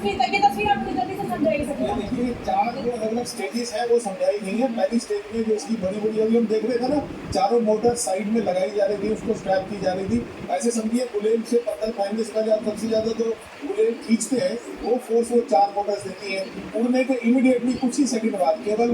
तस्वीर आप मुझे जल्दी से समझाइए सर। देखिए 4 जो अलग-अलग स्टेजेस है वो समझाई गई है। पहली स्टेज में जो इसकी बड़ी-बड़ी अभी हम देख रहे थे ना, चारों मोटर साइड में लगाई जा रही थी, उसको स्ट्रैप की जा रही थी। ऐसे समझिए गुलेल से पत्थर फेंकने से पहले आप सबसे ज़्यादा जो गुलेल खींचते हैं वो फोर्स वो 4 मोटर्स देती है। उड़ने के इमीडिएटली कुछ ही सेकंड बाद, केवल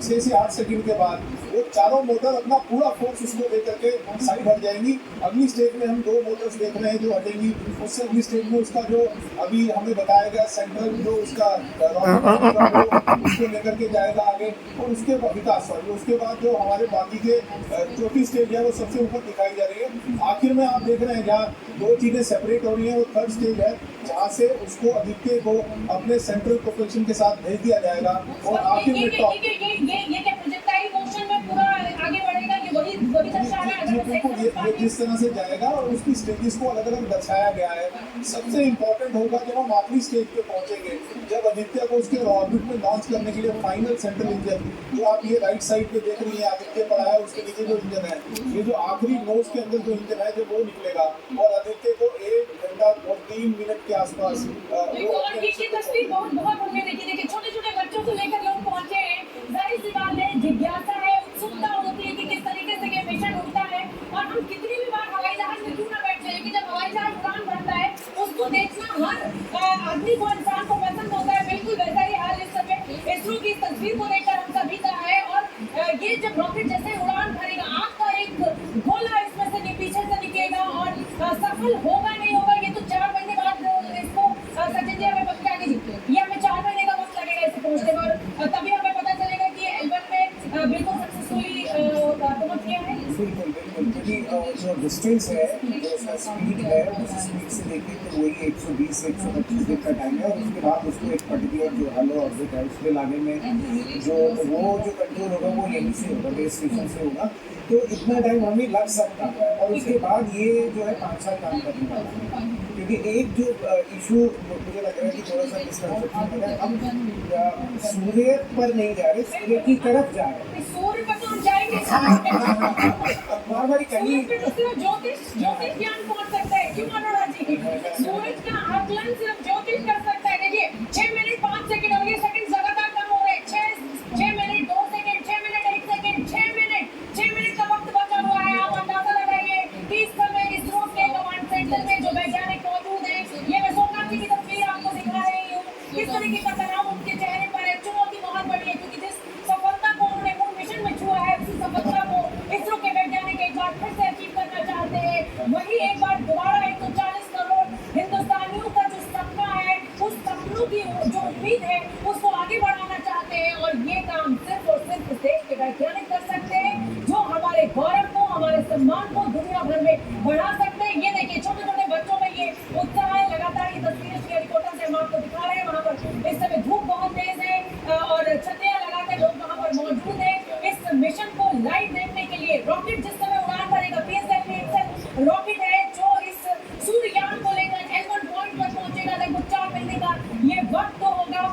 6 से 8 सेकंड के बाद वो चारों मोटर अपना पूरा फोर्स उसको दे करके साइड हट जाएंगी। अगली स्टेज में हम 2 मोटर्स देख रहे हैं जो हटेंगी। उससे अगली स्टेज में उसका जो अभी हमें बताया गया सेंट्रल जो उसका उसको लेकर के जाएगा आगे, और उसके विकास उसके बाद जो हमारे बाकी के चौथी स्टेज है वो सबसे ऊपर दिखाई जा रही है। आखिर में आप देख रहे हैं जहाँ 2 चीजें सेपरेट हो रही है, वो थर्ड स्टेज है जहाँ से उसको आदित्य को अपने सेंट्रल प्रोपल्शन के साथ भेज दिया जाएगा और आखिर में टॉप ये जिस तरह से जाएगा और उसकी स्टेजेस को अलग अलग दर्शाया गया है। सबसे इम्पोर्टेंट होगा जब हम आखिरी स्टेज पे पहुंचेंगे, जब आदित्य को उसके ऑर्बिट में लॉन्च करने के लिए फाइनल सेंट्रल इंजन जो आप ये राइट साइड पे देख रही है आदित्य पड़ा है, उसके नीचे जो इंजन है, ये जो आखिरी नोज के अंदर जो इंजन है जो वो निकलेगा और आदित्य को 1 घंटा और 3 मिनट के आसपास तस्वीर बहुत हमने देखी। छोटे-छोटे बच्चों को लेकर लोग पहुंचे हैं। जाहिर सी बात है, जिज्ञासा है, उत्सुकता होती है कि किस तरीके से ये मिशन उड़ता है और हम कितनी भी बार हवाई जहाज में क्यों ना बैठ जाए, लेकिन जब हवाई जहाज उड़ान भरता है उसको देखना हर आदमी को, इंसान को पसंद होता है। बिल्कुल वैसा ही हाल इस समय इसरो की तस्वीर को देखकर हम सभी का है। और ये जब रॉकेट जैसे उड़ान भरेगा, आपका एक गोला इसमें से पीछे से निकलेगा और सफल होगा नहीं होगा ये तो 4 महीने बाद इसको सचिन जी हमें पक्का नहीं ये हमें 4 महीने का वक्त लगेगा इसे पहुंचने में, और तभी हमें पता चलेगा कि L1 में बिल्कुल सक्सेसफुली पहुंच गया है। बिल्कुल, क्योंकि जो डिस्टेंस है, जो उसका स्पीड है, उस स्पीड से देखिए तो वही 120 से 125 दिन का टाइम है और उसके बाद उसको एक पर्टिकुलर जो हेलो ऑर्बिट है उसके लाने में जो कंट्रोल होगा वो यहीं से होगा, बेस स्टेशन से होगा। तो इतना टाइम हमें लग सकता है और उसके बाद ये जो है 5 साल काम करने वाला है। क्योंकि एक जो इशू मुझे लग रहा है कि थोड़ा सा मिसकंसेप्शन है, हम सूर्य पर नहीं जा रहे, सूर्य की तरफ जा रहे हैं। सूर्य पर तो हम जाएंगे बार कहीं ज्योतिष ज्ञान पहुंच सकता है क्यों मनोरा जी? सूरज का आकलन सिर्फ ज्योतिष कर सकता है। देखिए 6 मिनट 5 सेकंड और ये सेकंड लगातार कम हो रहे हैं। 6 minute 2 second, 6 minute 1 second, 6 minute का वक्त बचा हुआ है। आप अंदाजा लगाइए कि इस समय इसरो के कमांड सेंटर में जो वैज्ञानिक मौजूद है, ये मैं सोमनाथ जी की तस्वीर आपको दिखा रही हूँ। किस तरीके का तनाव उनके चेहरे पर है। चुनौती बहुत बड़ी है क्योंकि जिस सफलता को उन्होंने मून मिशन में छुआ है, उसी सफलता को इसरो के वैज्ञानिक एक बार फिर से अचीव करना चाहते हैं। वही एक बार दोबारा 140 करोड़ हिंदुस्तानियों का जो सपना है, उस सपनों की जो उम्मीद है उसको आगे बढ़ाना चाहते हैं और ये काम सिर्फ और सिर्फ देश के वैज्ञानिक कर सकते हैं जो हमारे गौरव को, हमारे सम्मान को दुनिया भर में बढ़ा सकते हैं। ये देखिए छोटे-छोटे बच्चों में ये उत्साह है। लगातार ये तस्वीरें श्री हरिकोटा से हम आपको दिखा रहे हैं। वहाँ पर इस समय धूप बहुत तेज है और छतरियां लगाकर लोग वहाँ पर मौजूद हैं इस मिशन को लाइव देखने के लिए। रॉकेट जिस समय उड़ान भरेगा, PSLV रॉकेट है जो इस सूर्ययान को लेकर L1 पॉइंट पर पहुंचेगा। लगभग 4 महीने का ये वक्त तो होगा।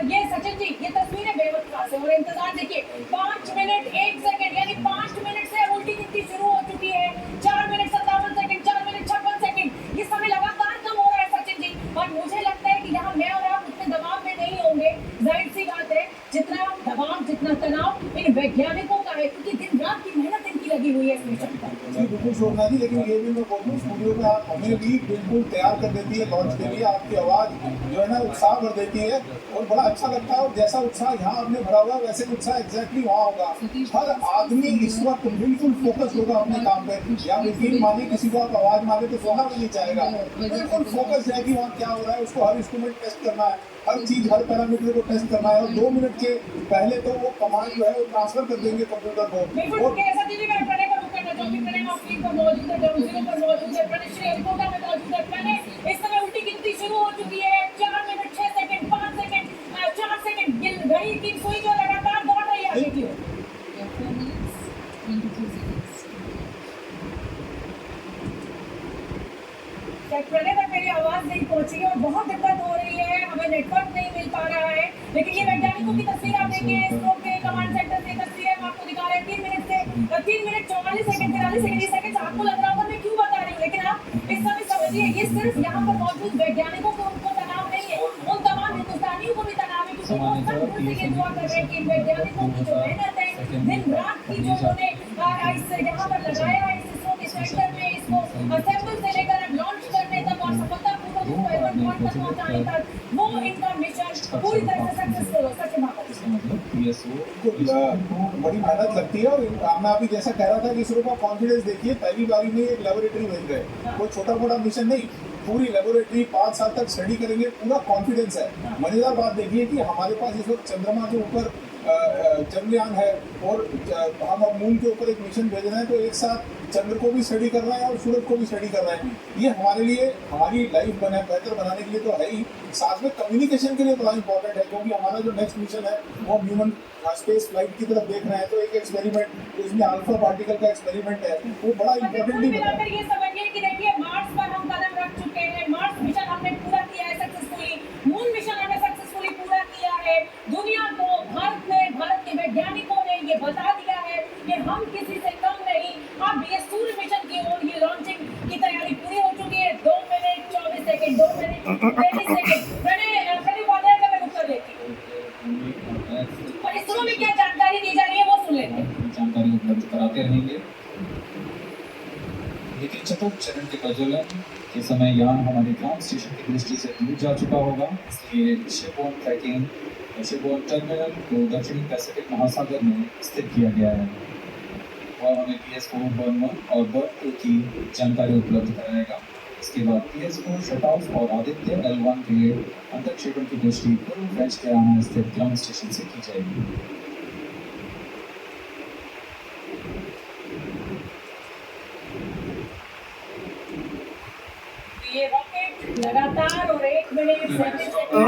ये सचिन जी ये तस्वीरें बेहद खास है और इंतजार देखिए 5 मिनट 1 सेकंड यानी 5 मिनट से उल्टी गिनती शुरू हो चुकी है। 4 मिनट 57 सेकंड, 4 मिनट 56 सेकंड, ये समय लगातार कम हो रहा है सचिन जी। और मुझे लगता है कि यहाँ मैं और आप उतने दबाव में नहीं होंगे। जाहिर सी बात है जितना दबाव जितना तनाव इन वैज्ञानिकों का है क्योंकि दिन रात की मेहनत इनकी लगी हुई है इस मिशन पर। जी बिल्कुल शोभना जी, लेकिन ये भी मैं बोलूँ स्टूडियो में आप हमें भी बिल्कुल तैयार कर देती है लॉन्च के लिए। आपकी आवाज़ जो है ना उत्साह भर देती है और बड़ा अच्छा लगता है और जैसा उत्साह यहाँ आपने भरा हुआ है वैसे उत्साह एग्जैक्टली वहाँ होगा। हर आदमी इस वक्त बिल्कुल फोकस होगा अपने काम पे। या यकीन मानिए किसी को आप आवाज़ मारे तो सोना भी नहीं चाहेगा, बिल्कुल फोकस है कि वहाँ क्या हो रहा है। उसको हर इंस्ट्रूमेंट टेस्ट करना है, हर चीज़ हर पैरामीटर को टेस्ट करना है और 2 मिनट के पहले तो वो कमांड जो है वो ट्रांसफर कर देंगे कंप्यूटर को। मौजूद है, पर मौजूद है, श्री हरिकोटा में मौजूद है। इस समय उल्टी गिनती शुरू हो चुकी है। 4 मिनट 6 सेकंड, 5 सेकंड, 4 सेकंड, घड़ी की सुई जो लगातार दौड़ रही है आगे की ओर। प्रणय तक मेरी आवाज नहीं पहुंची है और बहुत दिक्कत हो रही है, हमें नेटवर्क नहीं मिल पा रहा है। लेकिन ये वैज्ञानिकों की तस्वीर आप देखिए, इसरो के कमांड सेंटर से तस्वीर हम आपको दिखा रहे हैं। 3 मिनट 44 सेकंड 43 सेकंड, ये सेकंड आपको लग रहा होगा मैं क्यों बता रही हूँ, लेकिन आप इस समय समझिए ये सिर्फ यहाँ पर मौजूद वैज्ञानिकों को उनको तनाव नहीं है, सामान्यतः सब मुझसे ये दुआ कर रहे हैं कि इन वैज्ञानिकों की जो मेहनत है, दिन रात की जो उन्होंने इस यहाँ पर लगाया है, इस इसरो के सेंटर में इसको असेंबल से लेकर अब लॉन्च करने तक और सफलतापूर्वक इसको एवन पॉइंट तक पहुंचाने तक, वो इनका मिशन पूरी तरह से सक्सेसफुल हो। सच बात है। इसका मतलब PSO बड़ी मेहनत लगती है। और मैं अभी जैसा कह रहा था कि इसरो का कॉन्फिडेंस देखिए, पहली बारी में एक लेबोरेटरी भेज रहे हैं, कोई छोटा मोटा मिशन नहीं, पूरी लेबोरेटरी 5 साल तक स्टडी करेंगे, पूरा कॉन्फिडेंस है। मजेदार बात देखिए कि हमारे पास इस वक्त चंद्रमा के ऊपर चंद्रयान है और हम अब मून के ऊपर एक मिशन भेज रहे हैं, तो एक साथ चंद्र को भी स्टडी कर रहे हैं और सूरज को भी स्टडी कर रहे हैं। ये हमारे लिए हमारी लाइफ बेहतर बनाने के लिए तो है ही, साथ में कम्युनिकेशन के लिए बड़ा इंपॉर्टेंट है, क्योंकि हमारा जो नेक्स्ट मिशन है वो ह्यूमन स्पेस फ्लाइट की तरफ देख रहे हैं। तो एक एक्सपेरिमेंट इसमें अल्फा पार्टिकल का एक्सपेरिमेंट है, वो बड़ा इंपॉर्टेंट कुल भी मिलाकर ये समझिए कि देखिए मार्स पर हम कदम रख चुके हैं, मार्स मिशन हमने पूरा किया है सक्सेसफुली, मून मिशन हमने सक्सेसफुली पूरा किया है। दुनिया को भारत के वैज्ञानिकों ने ये बता दिया है कि हम किसी से कम नहीं। अब ये सूर्य मिशन की ओर ये लॉन्चिंग की तैयारी पूरी हो चुकी है। 2 मिनट 24 सेकंड 2 मिनट 33 सेकंड मैंने वादा का मैं उत्तर देती हूँ और इसरो में क्या जानकारी दी जा रही है वो सुन लेते हैं। जानकारी उपलब्ध कराते रहेंगे। लेकिन चतुर्थ चरण के प्रज्वलन के समय यान हमारे ग्राउंड स्टेशन की दृष्टि से दूर जा चुका होगा, इसलिए शिपबोर्न ट्रैकिंग शिपबोर्न टर्मिनल को दक्षिणी पैसिफिक महासागर में स्थित किया गया है और हमें PS4 बर्न 1 और बर्न 2 की जानकारी उपलब्ध कराएगा। इसके बाद PS4 शट ऑफ और आदित्य L1 के अंतक्षेपण की दृष्टि पूर्व फ्रेंच गयाना स्थित ग्राउंड स्टेशन से की जाएगी। ये रॉकेट लगातार और 1 मिनट 37 सेकंड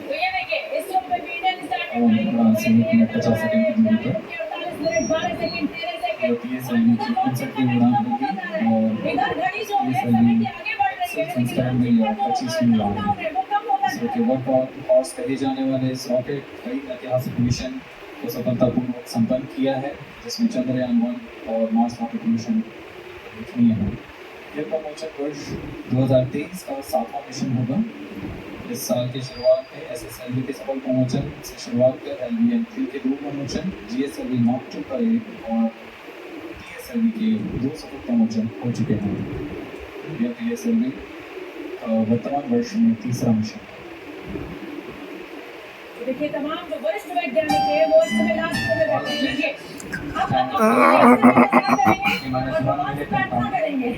तो ये देखिए इसरो पे मीडियम स्टार्टिंग और टाइम उड़ान से 1 मिनट 50 सेकंड की दूरी पर 48 मिनट 12 सेकंड 13 सेकंड PSLV की कंसर्ट की उड़ान होगी और इधर घड़ी जो है PSLV समय की आगे बढ़ रही है, संस्करण में यह 25वीं उड़ान है। वो कम होता इसरो के वर्क हॉर्स कहे जाने वाले इस रॉकेट कई ऐतिहासिक मिशन को सफलतापूर्वक संपन्न किया है, जिसमें चंद्रयान 1 और मार्स रॉकेट मिशन उल्लेखनीय है। यह प्रमोशन वर्ष 2023 का 7वां मिशन होगा। इस साल की शुरुआत में SSLV के सफल प्रमोशन से शुरुआत कर LVM-3 के 2 प्रमोशन, GSLV Mark 2 का 1 और PSLV के 2 सफल प्रमोशन हो चुके हैं। यह PSLV वर्तमान वर्ष में 3रा मिशन है। देखिए तमाम जो वरिष्ठ वैज्ञानिक है वो इस समय लास्ट में बैठे हैं। देखिए अब प्रार्थना करेंगे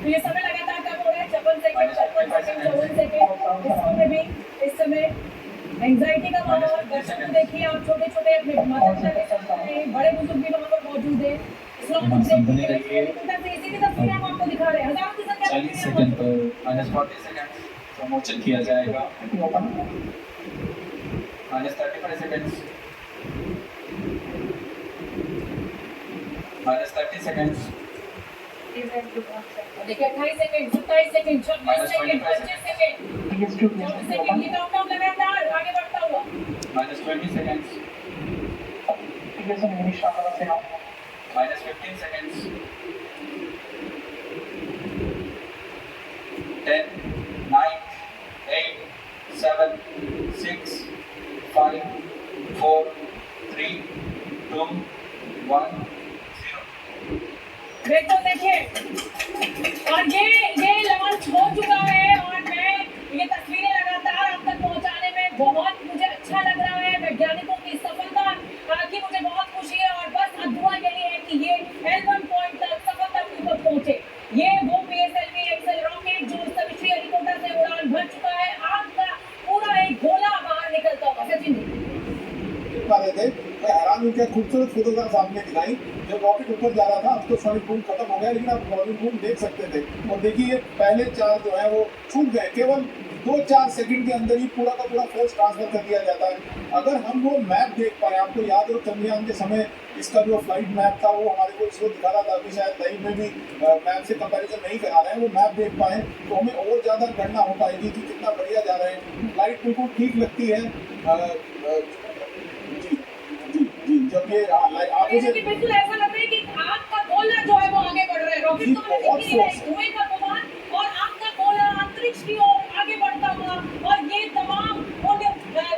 तो ये समय लगातार कम हो रहा है। 56 सेकंड 54 सेकंड इसको में भी इस समय एंजाइटी का माहौल। दर्शक को देखिए आप छोटे छोटे अपने माता पिता के साथ हैं, बड़े बुजुर्ग भी वहाँ पर मौजूद है। इसी की तस्वीरें हम आपको दिखा रहे हैं। हजारों की संख्या 40 सेकंड पर -40 सेकंड प्रमोशन किया जाएगा। -35 सेकंड -30 सेकंड देखिए 28 second 27 second 26 second 25 second 24 second ये काउंटडाउन लगातार आगे बढ़ता हुआ। -20 सेकंड -15 सेकंड 10 9 8 7 6 5 4 3 2 1 बिल्कुल देखिए और ये लॉन्च हो चुका है और मैं ये तस्वीरें लगातार आप तक पहुंचाने में बहुत मुझे अच्छा लग रहा है। वैज्ञानिकों की सफलता की मुझे बहुत खुशी है और बस अब दुआ यही है कि ये L1 पॉइंट तक सफलतापूर्वक पहुंचे। ये वो PSLV एक्सेल रॉकेट जो श्रीहरिकोटा से उड़ान भर चुका है, आग का पूरा एक गोला बाहर निकलता हुआ। सचिन जी रहे थे, मैं हैरान हूँ क्या खूबसूरत फोटोग्राफ आपने दिखाई। जब रॉकेट ऊपर जा रहा था अब तो सॉलिड बूम खत्म हो गया, लेकिन आप सॉलिड बूम देख सकते थे। और देखिए पहले 4 जो है वो छूट गए, केवल 2-4 सेकंड के अंदर ही पूरा का पूरा फोर्स ट्रांसफर कर दिया जाता है। अगर हम वो मैप देख पाए, आपको याद हो चंद्रयान के समय इसका जो फ्लाइट मैप था वो हमारे को इसको दिखा रहा था, अभी शायद लाइव में भी मैप से कंपैरिजन नहीं करा रहे हैं, वो मैप देख पाए तो हमें और ज़्यादा गणना हो पाएगी कि कितना बढ़िया जा रहे हैं। फ्लाइट बिल्कुल ठीक लगती है। जब ये आगे से बिल्कुल ऐसा लग रहा है कि आग का गोला जो है वो आगे बढ़ रहा है। रॉकेट तो हमें दिख ही नहीं रहा है, धुएं का गुमान और आग का गोला अंतरिक्ष की ओर आगे बढ़ता हुआ, और ये तमाम उन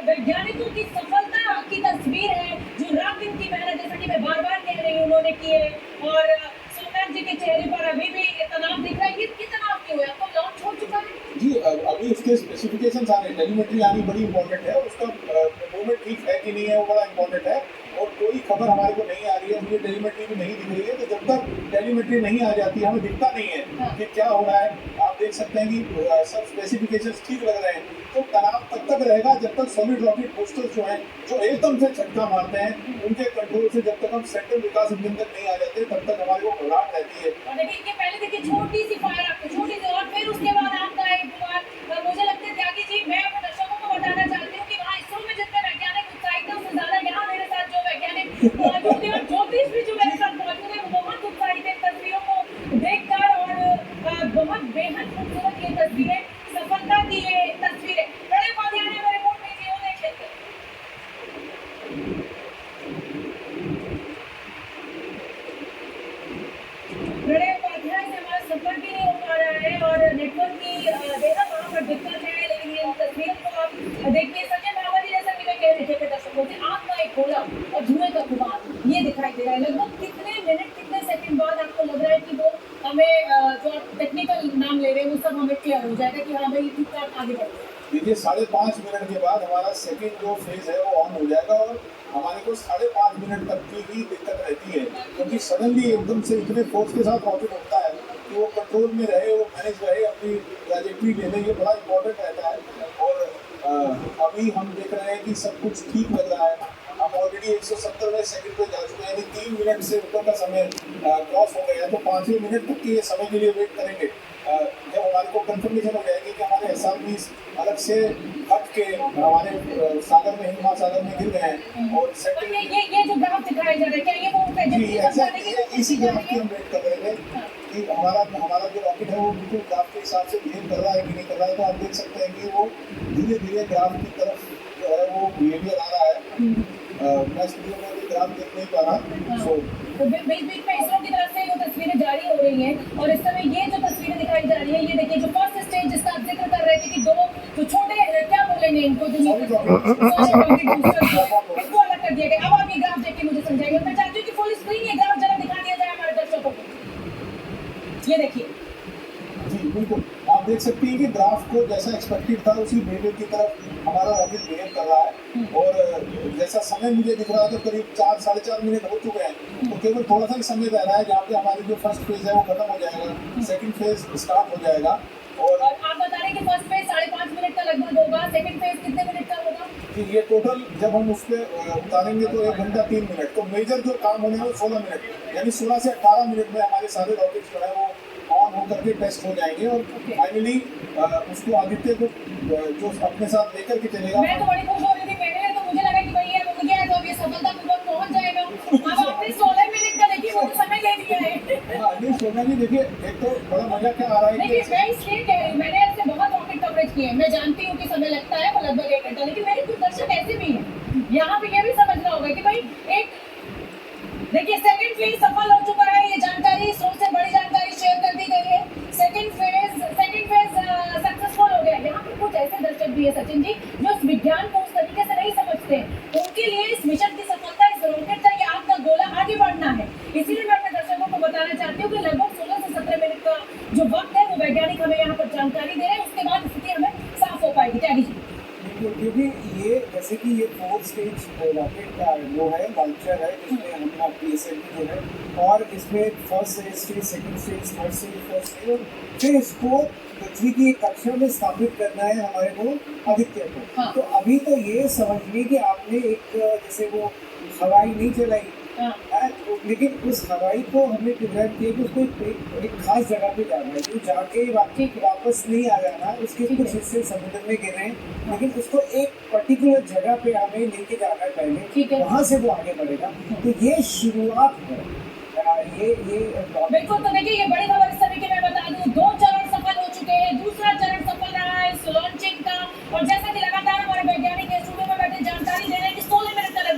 वैज्ञानिकों की सफलता की तस्वीर है जो रात दिन की मेहनत, जैसा कि मैं बार बार कह रही हूँ, उन्होंने की है। और सोमनाथ जी के चेहरे पर अभी भी तनाव दिख रहा है। ये तनाव क्यों है? आपको लॉन्च हो चुका है जी, अभी उसके स्पेसिफिकेशंस आ रहे हैं, टेलीमेट्री आनी बड़ी इंपॉर्टेंट है, उसका मूवमेंट ठीक है कि नहीं है वो बड़ा इंपॉर्टेंट है। और कोई खबर हमारे को नहीं आ रही है, मुझे टेलीमेट्री भी नहीं दिख रही है, तो जब तक टेलीमेट्री नहीं आ जाती हमें दिखता नहीं है कि क्या हो रहा है। आप देख सकते हैं कि सब स्पेसिफिकेशंस ठीक लग रहे हैं, तो तनाव तब तक रहेगा जब तक सॉलिड रॉकेट बूस्टर्स जो हैं, जो एकदम से झटका मारते हैं, उनके कंट्रोल से जब तक हम सेंट्रल विकास इंजन तक नहीं आ जाते तब तक हमारे को घबराहट रहती है। और देखिए, इनके पहले देखिए छोटी सी फायर आपको, छोटी सी, और फिर उसके बाद आपका एक बार मुझे लगता है त्यागी जी, मैं अपने दर्शकों को बताना चाहती हूँ कि वहाँ इसरो में जितने वैज्ञानिक उत्साहित हैं उससे ज्यादा यहाँ मेरे साथ जो वैज्ञानिक मौजूद है, और ज्योतिष भी जो मेरे साथ मौजूद है, वो बहुत उत्साहित है तस्वीरों को देखकर। और बहुत बेहद खूबसूरत ये तस्वीरें, सफलता की ये तस्वीरें। प्रणय उपाध्याय ने हमें रिपोर्ट भेजी, वो देख लेते हैं। प्रणय उपाध्याय से हमारा संपर्क ही नहीं हो पा रहा है, और नेटवर्क की बेहद वहाँ पर दिक्कत है। लेकिन ये तस्वीर को आप देखिए, संजय बाबा जी, जैसा कि मैं कह रही थी दर्शकों से, आग का एक गोला और धुएं का गुमान ये दिखाई दे रहा है। लगभग कितने मिनट, कितने सेकंड बाद आपको लग रहा है कि वो हमें जो आप टेक्निकल नाम ले रहे हैं वो सब हमें क्लियर हो जाएगा कि हाँ भाई ठीक ठाक आगे बढ़ रहा है? देखिए, 5.5 मिनट के बाद हमारा सेकंड जो फेज है वो ऑन हो जाएगा, और हमारे को 5.5 मिनट तक की ही दिक्कत रहती है, क्योंकि सडनली एकदम से इतने फोर्स के साथ रॉकेट उठता है कि वो कंट्रोल में रहे, वो मैनेज रहे, अपनी ट्रैजेक्टरी ले ले, ये बड़ा इंपॉर्टेंट रहता है। और अभी हम देख रहे हैं कि सब कुछ ठीक लग रहा है। हम ऑलरेडी 170वें सेकंड पे जा चुके हैं, यानी 3 मिनट से ऊपर का समय क्रॉस हो गया है, तो 5वें मिनट तक के ये समय के लिए वेट करेंगे। जब हमारे को कंफर्मेशन हो जाएगी कि हमारे SRBs अलग से हट के हमारे सागर में, हिंद महासागर में गिर गए हैं, और तो ये जो ग्राफ दिखाए जा रहे हैं, क्या ये वो जी एग्जैक्टली इसी ग्राफ की हम वेट कर रहे थे कि हमारा जो रॉकेट है वो बिल्कुल ग्राफ के हिसाब से बिहेव कर रहा है कि नहीं कर रहा है। तो आप देख सकते हैं कि वो धीरे धीरे ग्राफ की तरफ जो है वो बिहेवियर आ रहा है। मैं स्टूडियो में भी ग्राफ देख नहीं पा रहा, सो तो बीच बीच में इसरो की तरफ से जो तस्वीरें जारी हो रही हैं, और इस समय ये जो तस्वीरें दिखाई जा रही है, ये देखिए जो फर्स्ट स्टेज जिसका आप जिक्र कर रहे थे कि दो जो छोटे क्या बोलेंगे इनको, जो इसको अलग कर दिया गया। अब आप ये ग्राफ देख के मुझे समझाइए। मैं चाहती हूँ कि फुल स्क्रीन ये ग्राफ जरा दिखा दिया जाए हमारे दर्शकों को। ये देखिए जी बिल्कुल, आप देख सकते हैं कि ग्राफ को जैसा एक्सपेक्टेड था उसी बिहेवियर की तरफ हमारा रॉकेट बिहेव कर रहा है। और जैसा समय मुझे दिख रहा था, करीब 4-4.5 मिनट हो चुके हैं, तो केवल थोड़ा सा ही समय रह रहा है जहाँ पे हमारी जो फर्स्ट फेज है वो खत्म हो जाएगा, सेकंड फेज स्टार्ट हो जाएगा। और आप बता रहे हैं कि फर्स्ट फेज 5.5 मिनट का लगभग होगा, सेकंड फेज कितने मिनट का होगा? ये टोटल जब हम उस पर उतारेंगे तो 1 घंटा 3 मिनट, तो मेजर जो काम होने है वो 16 मिनट, यानी 16 से 18 मिनट में हमारे सारे रॉकेट जो है वो ऑन होकर के टेस्ट हो जाएंगे। और फाइनली उसको आदित्य को जो अपने साथ लेकर के चलेगा। मैं तो बड़ी खुश हो रही थी, पहले तो मुझे लगा कि भाई ये हो गया, तो अब ये सफलतापूर्वक पहुंच जाएगा। अब आपने 16 मिनट का देखिए वो समय ले लिया है। हाँ नहीं, सोना जी देखिए, एक तो बड़ा मजा क्या आ रहा है देखिए, मैं इसलिए कह रही हूँ, मैंने ऐसे बहुत रॉकेट कवरेज किए हैं, मैं जानती हूँ कि समय लगता है वो लगभग 1 घंटा, लेकिन मेरे कुछ दर्शक ऐसे भी हैं, यहाँ पे ये भी समझना होगा कि भाई एक देखिए सेकंड फेज सफल हो चुका है, ये जानकारी सबसे बड़ी जानकारी शेयर कर दी गई है। सेकंड फेज सक्सेसफुल हो गया। यहाँ पे कुछ ऐसे दर्शक भी है सचिन जी जो इस विज्ञान को उस तरीके से नहीं समझते हैं, उनके लिए इस मिशन की सफलता, इस रॉकेट का ये आग का गोला आगे बढ़ना है। इसीलिए मैं अपने दर्शकों को बताना चाहती हूँ कि लगभग 16 से 17 मिनट का जो वक्त है वो वैज्ञानिक हमें यहाँ पर जानकारी दे रहे हैं, उसके बाद स्थिति हमें साफ हो पाएगी। त्यागी जी, क्योंकि ये जैसे कि ये 4 स्टेज रॉकेट का वो है, लॉन्चर है, जिसमें हम PSLV जो है, और इसमें first stage, second stage, third stage, fourth stage, और फिर इसको पृथ्वी की कक्षा में स्थापित करना है हमारे को आदित्य को। हाँ। तो अभी तो ये समझिए कि आपने एक जैसे वो हवाई नहीं चलाई, लेकिन उस हवाई को हमने प्रोग्राम किया कि उसको एक खास जगह पे जाना है, जो जाके वापस नहीं आ जाना, उसके कुछ हिस्से समुद्र में गिरे हैं, लेकिन उसको एक पर्टिकुलर जगह पे हमें लेके जाना है पहले, वहाँ से वो आगे बढ़ेगा। तो ये शुरुआत है, ये बिल्कुल। तो देखिए, ये बड़ी खबर